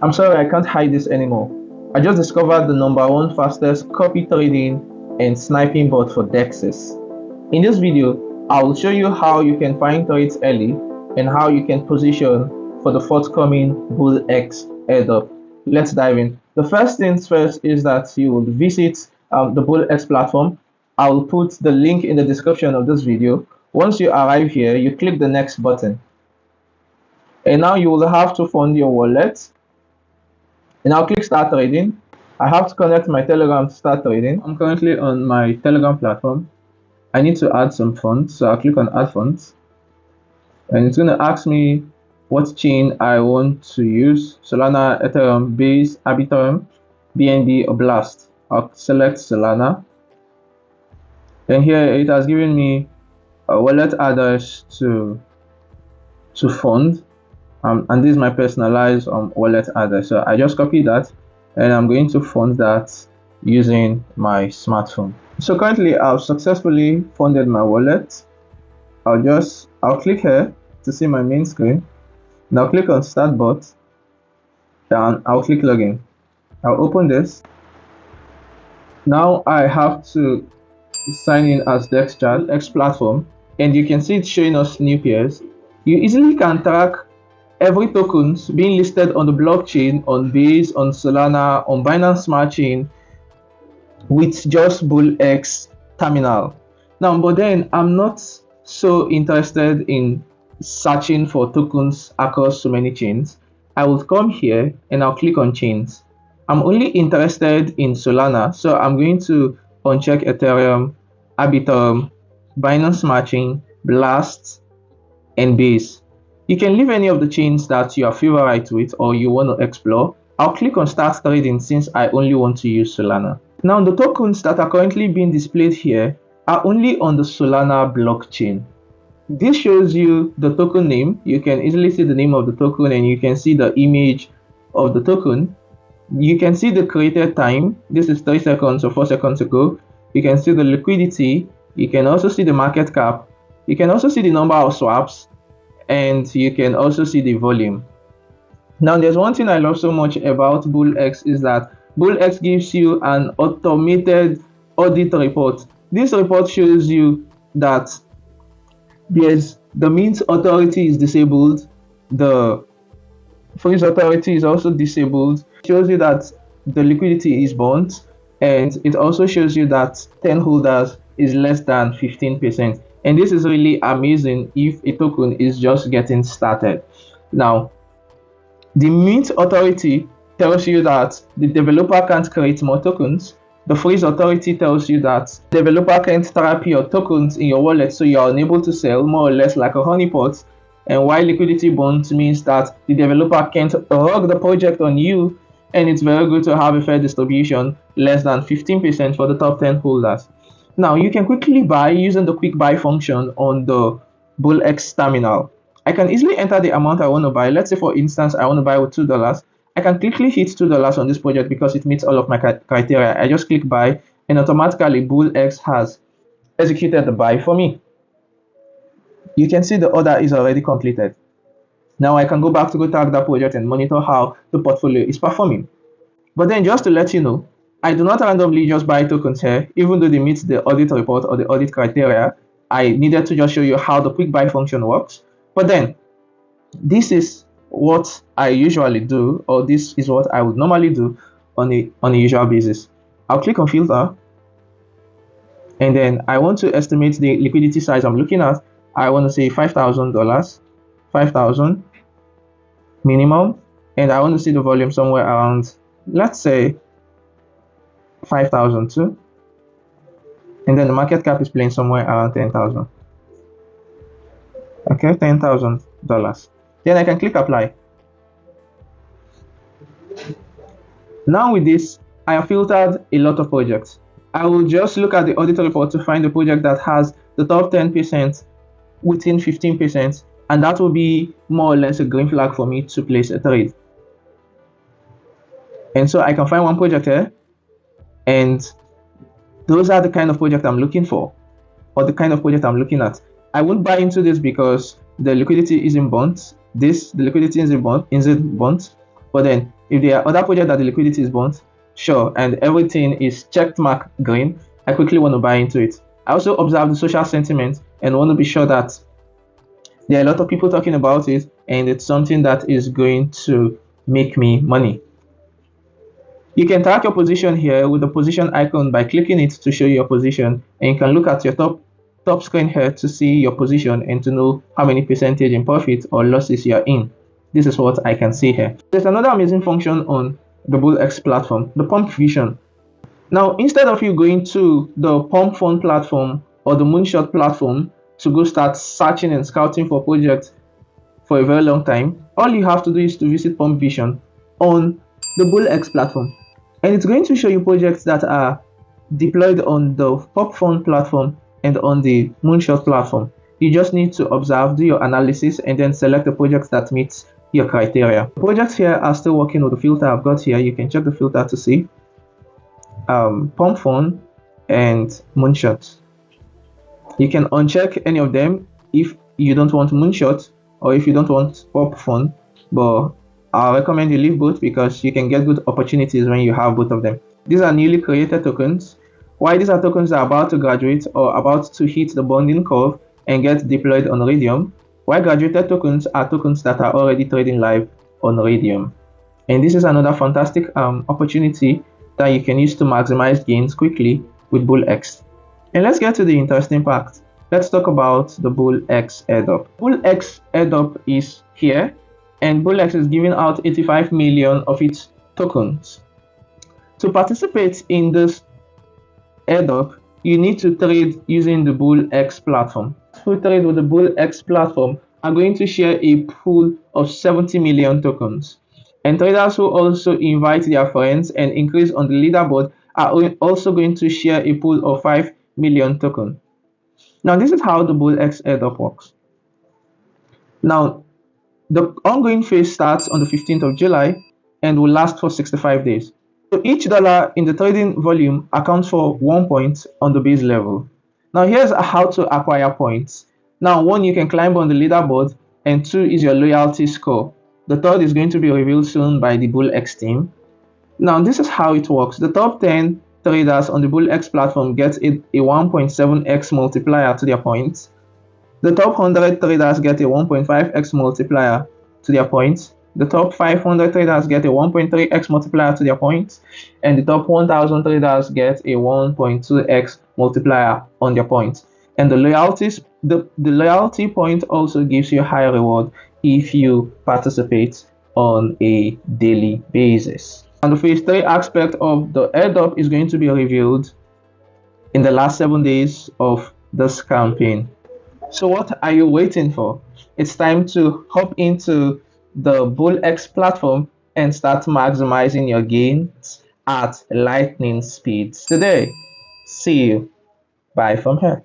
I'm sorry, I can't hide this anymore. I just discovered the #1 fastest copy trading and sniping bot for DEXs. In this video, I will show you how you can find trades early and how you can position for the forthcoming BullX Airdrop. Let's dive in. The first things first is that you will visit the BullX platform. I will put the link in the description of this video. Once you arrive here, you click the next button. And now you will have to fund your wallet. And I'll click start trading. I have to connect my Telegram to start trading. I'm currently on my Telegram platform. I need to add some funds, so I'll click on add funds. And it's going to ask me what chain I want to use: Solana, Ethereum, Base, Arbitrum, BNB, or Blast. I'll select Solana. And here it has given me a wallet address to fund. And this is my personalized wallet address. So I just copy that and I'm going to fund that using my smartphone. So currently I've successfully funded my wallet. I'll click here to see my main screen. Now click on start bot and I'll click login. I'll open this. Now I have to sign in as DexChat X platform, and you can see it's showing us new pairs. You easily can track every tokens being listed on the blockchain, on Base, on Solana, on Binance Smart Chain with just BullX terminal. Now, but then I'm not so interested in searching for tokens across so many chains. I will come here and I'll click on chains. I'm only interested in Solana, so I'm going to uncheck Ethereum, Arbitrum, Binance Smart Chain, Blast, and Base. You can leave any of the chains that you are favorite with or you want to explore. I'll click on start trading since I only want to use Solana. Now the tokens that are currently being displayed here are only on the Solana blockchain. This shows you the token name. You can easily see the name of the token and you can see the image of the token. You can see the created time. This is 3 seconds or 4 seconds ago. You can see the liquidity. You can also see the market cap. You can also see the number of swaps. And you can also see the volume. Now there's one thing I love so much about BullX is that BullX gives you an automated audit report. This report shows you that the mint authority is disabled, the freeze authority is also disabled. It shows you that the liquidity is burnt, and it also shows you that 10 holders is less than 15%. And this is really amazing if a token is just getting started. Now, the mint authority tells you that the developer can't create more tokens. The freeze authority tells you that the developer can't trap your tokens in your wallet, so you're unable to sell, more or less like a honeypot. And while liquidity burnt means that the developer can't rug the project on you, and it's very good to have a fair distribution, less than 15% for the top 10 holders. Now, you can quickly buy using the quick buy function on the BullX terminal. I can easily enter the amount I want to buy. Let's say, for instance, I want to buy with $2. I can quickly hit $2 on this project because it meets all of my criteria. I just click buy, and automatically BullX has executed the buy for me. You can see the order is already completed. Now I can go back to go tag that project and monitor how the portfolio is performing. But then just to let you know, I do not randomly just buy tokens here, even though they meet the audit report or the audit criteria. I needed to just show you how the quick buy function works. But then this is what I usually do, or this is what I would normally do on a usual basis. I'll click on filter, and then I want to estimate the liquidity size I'm looking at. I want to say $5,000, 5,000 minimum, and I want to see the volume somewhere around, let's say, 5,000 too, and then the market cap is playing somewhere around 10,000. Okay, $10,000. Then I can click apply. Now with this, I have filtered a lot of projects. I will just look at the audit report to find the project that has the top 10% within 15%, and that will be more or less a green flag for me to place a trade. And so I can find one project here, and those are the kind of project I'm looking for, or the kind of project I'm looking at. I won't buy into this because the liquidity isn't burnt. The liquidity isn't burnt, but then If there are other projects that the liquidity is burnt, sure, and everything is checked mark green, I quickly want to buy into it. I also observe the social sentiment and want to be sure that there are a lot of people talking about it and it's something that is going to make me money. You can track your position here with the position icon by clicking it to show you your position, and you can look at your top screen here to see your position and to know how many percentage in profit or losses you are in. This is what I can see here. There's another amazing function on the BullX platform, the pump vision. Now, instead of you going to the pump fund platform or the moonshot platform to go start searching and scouting for projects for a very long time, all you have to do is to visit pump vision on the BullX platform, and it's going to show you projects that are deployed on the pump fund platform and on the moonshot platform. You just need to observe, do your analysis, and then select the projects that meet your criteria. The projects here are still working with the filter I've got here. You can check the filter to see pump fund and moonshot. You can uncheck any of them if you don't want moonshot or if you don't want pump fund, but I recommend you leave both because you can get good opportunities when you have both of them. These are newly created tokens. Why these are tokens that are about to graduate or about to hit the bonding curve and get deployed on Radium, while graduated tokens are tokens that are already trading live on Radium. And this is another fantastic opportunity that you can use to maximize gains quickly with BullX. And let's get to the interesting part. Let's talk about the BullX Airdrop. BullX Airdrop is here, and BullX is giving out 85 million of its tokens. To participate in this airdrop, you need to trade using the BullX platform. Who trade with the BullX platform are going to share a pool of 70 million tokens. And traders who also invite their friends and increase on the leaderboard are also going to share a pool of 5 million tokens. Now, this is how the BullX airdrop works. Now, the ongoing phase starts on the 15th of July and will last for 65 days. So each dollar in the trading volume accounts for 1 point on the base level. Now, here's how to acquire points. Now, 1, you can climb on the leaderboard, and 2 is your loyalty score. The third is going to be revealed soon by the BullX team. Now, this is how it works. The top 10 traders on the BullX platform get a 1.7x multiplier to their points. The top 100 traders get a 1.5x multiplier to their points. The top 500 traders get a 1.3x multiplier to their points. And the top 1000 traders get a 1.2x multiplier on their points. And the loyalty point also gives you a higher reward if you participate on a daily basis. And the phase 3 aspect of the airdrop is going to be revealed in the last 7 days of this campaign. So what are you waiting for? It's time to hop into the BullX platform and start maximizing your gains at lightning speeds today. See you. Bye from here.